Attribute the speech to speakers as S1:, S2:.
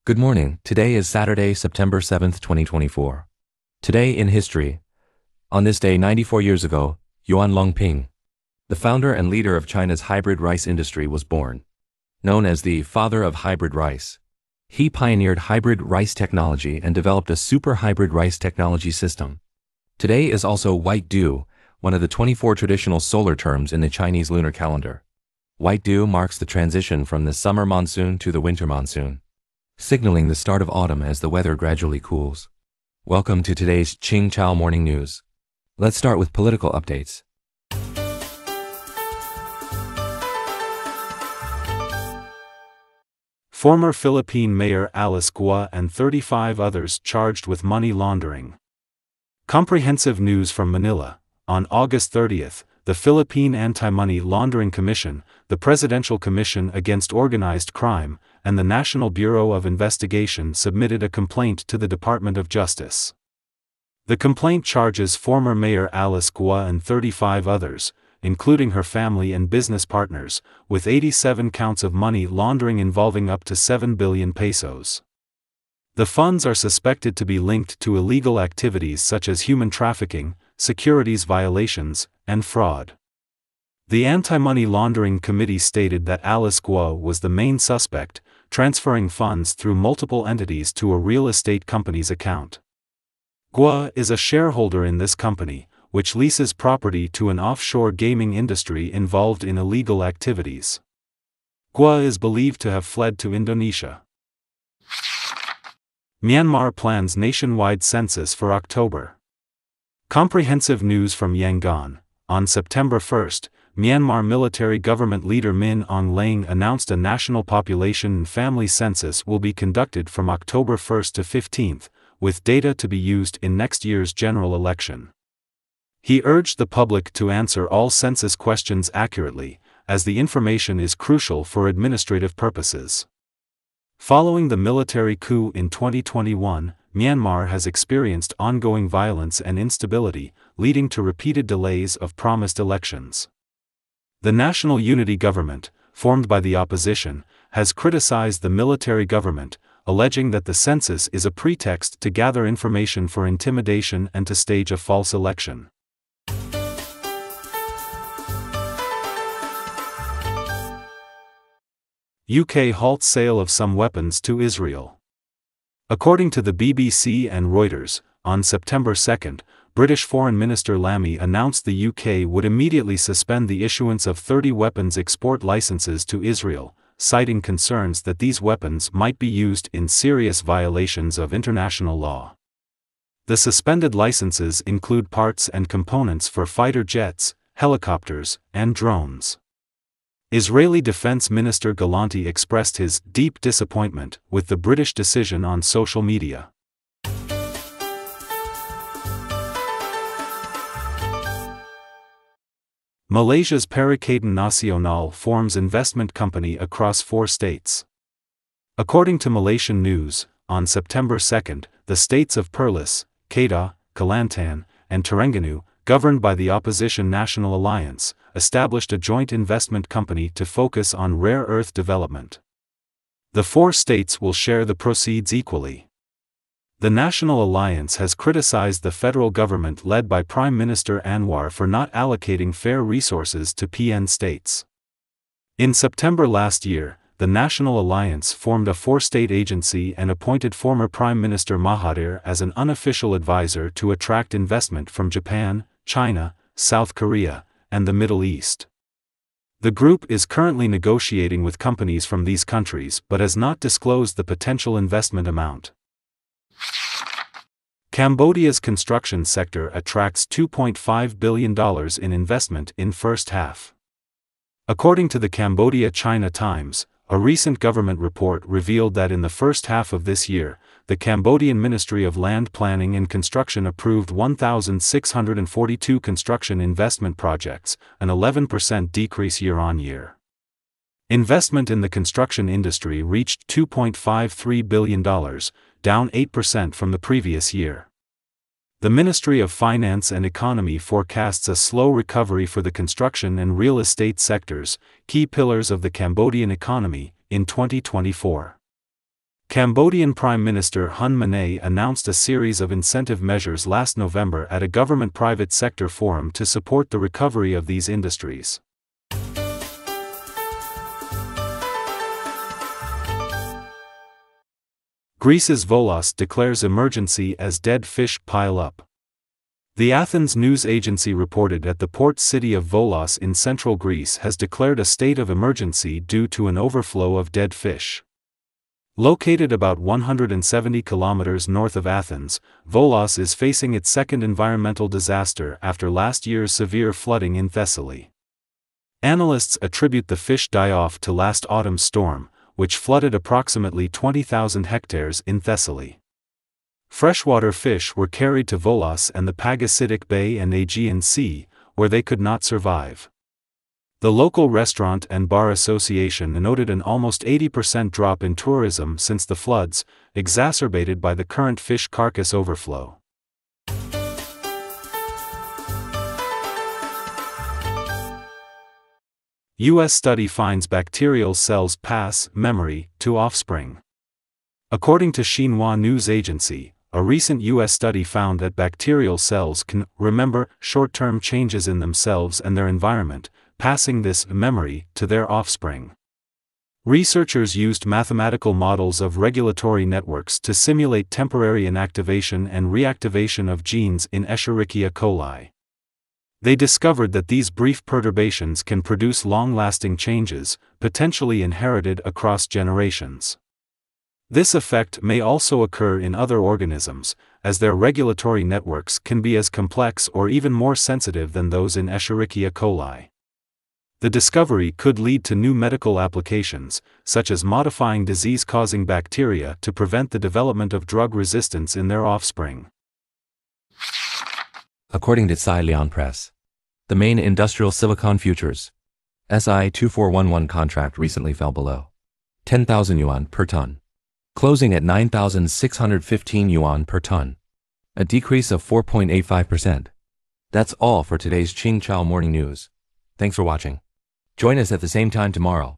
S1: Good morning. Today is Saturday, September 7th, 2024. Today in history. On this day 94 years ago, Yuan Longping, the founder and leader of China's hybrid rice industry, was born. Known as the father of hybrid rice, he pioneered hybrid rice technology and developed a super hybrid rice technology system. Today is also White Dew, one of the 24 traditional solar terms in the Chinese lunar calendar. White Dew marks the transition from the summer monsoon to the winter monsoon, signaling the start of autumn as the weather gradually cools. Welcome to today's Qing Chao Morning News. Let's start with political updates.
S2: Former Philippine Mayor Alice Guo and 35 others charged with money laundering. Comprehensive news from Manila. On August 30th, the Philippine Anti-Money Laundering Commission, the Presidential Commission Against Organized Crime, and the National Bureau of Investigation submitted a complaint to the Department of Justice. The complaint charges former Mayor Alice Guo and 35 others, including her family and business partners, with 87 counts of money laundering involving up to 7 billion pesos. The funds are suspected to be linked to illegal activities such as human trafficking, securities violations, and fraud. The Anti-Money Laundering Committee stated that Alice Guo was the main suspect, transferring funds through multiple entities to a real estate company's account. Guo is a shareholder in this company, which leases property to an offshore gaming industry involved in illegal activities. Guo is believed to have fled to Indonesia. Myanmar plans nationwide census for October. Comprehensive news from Yangon. On September 1st, Myanmar military government leader Min Aung Hlaing announced a national population and family census will be conducted from October 1st to 15th, with data to be used in next year's general election. He urged the public to answer all census questions accurately, as the information is crucial for administrative purposes. Following the military coup in 2021, Myanmar has experienced ongoing violence and instability, leading to repeated delays of promised elections. The National Unity Government, formed by the opposition, has criticized the military government, alleging that the census is a pretext to gather information for intimidation and to stage a false election. UK halts sale of some weapons to Israel. According to the BBC and Reuters, on September 2nd, British Foreign Minister Lammy announced the UK would immediately suspend the issuance of 30 weapons export licenses to Israel, citing concerns that these weapons might be used in serious violations of international law. The suspended licenses include parts and components for fighter jets, helicopters, and drones. Israeli Defense Minister Galanti expressed his deep disappointment with the British decision on social media. Malaysia's Perikatan Nasional forms investment company across 4 states. According to Malaysian News, on September 2nd, the states of Perlis, Kedah, Kelantan, and Terengganu, governed by the opposition National Alliance, established a joint investment company to focus on rare earth development. The 4 states will share the proceeds equally. The National Alliance has criticized the federal government led by Prime Minister Anwar for not allocating fair resources to PN states. In September last year, the National Alliance formed a 4-state agency and appointed former Prime Minister Mahathir as an unofficial advisor to attract investment from Japan, China, South Korea, and the Middle East. The group is currently negotiating with companies from these countries but has not disclosed the potential investment amount. Cambodia's construction sector attracts $2.5 billion in investment in first half. According to the Cambodia-China Times, a recent government report revealed that in the first half of this year, the Cambodian Ministry of Land Planning and Construction approved 1,642 construction investment projects, an 11% decrease year-on-year. Investment in the construction industry reached $2.53 billion, down 8% from the previous year. The Ministry of Finance and Economy forecasts a slow recovery for the construction and real estate sectors, key pillars of the Cambodian economy, in 2024. Cambodian Prime Minister Hun Manet announced a series of incentive measures last November at a government-private sector forum to support the recovery of these industries. Greece's Volos declares emergency as dead fish pile up. The Athens news agency reported that the port city of Volos in central Greece has declared a state of emergency due to an overflow of dead fish. Located about 170 kilometers north of Athens, Volos is facing its second environmental disaster after last year's severe flooding in Thessaly. Analysts attribute the fish die-off to last autumn's storm, which flooded approximately 20,000 hectares in Thessaly. Freshwater fish were carried to Volos and the Pagasetic Bay and Aegean Sea, where they could not survive. The local restaurant and bar association noted an almost 80% drop in tourism since the floods, exacerbated by the current fish carcass overflow. U.S. study finds bacterial cells pass memory to offspring. According to Xinhua news agency, a recent U.S. study found that bacterial cells can remember short-term changes in themselves and their environment, passing this memory to their offspring. Researchers used mathematical models of regulatory networks to simulate temporary inactivation and reactivation of genes in Escherichia coli. They discovered that these brief perturbations can produce long-lasting changes, potentially inherited across generations. This effect may also occur in other organisms, as their regulatory networks can be as complex or even more sensitive than those in Escherichia coli. The discovery could lead to new medical applications, such as modifying disease-causing bacteria to prevent the development of drug resistance in their offspring.
S1: According to Tsai Lian Press, the main industrial silicon futures SI 2411 contract recently fell below 10,000 yuan per ton, closing at 9,615 yuan per ton, a decrease of 4.85%. That's all for today's Qingchao Morning News. Thanks for watching. Join us at the same time tomorrow.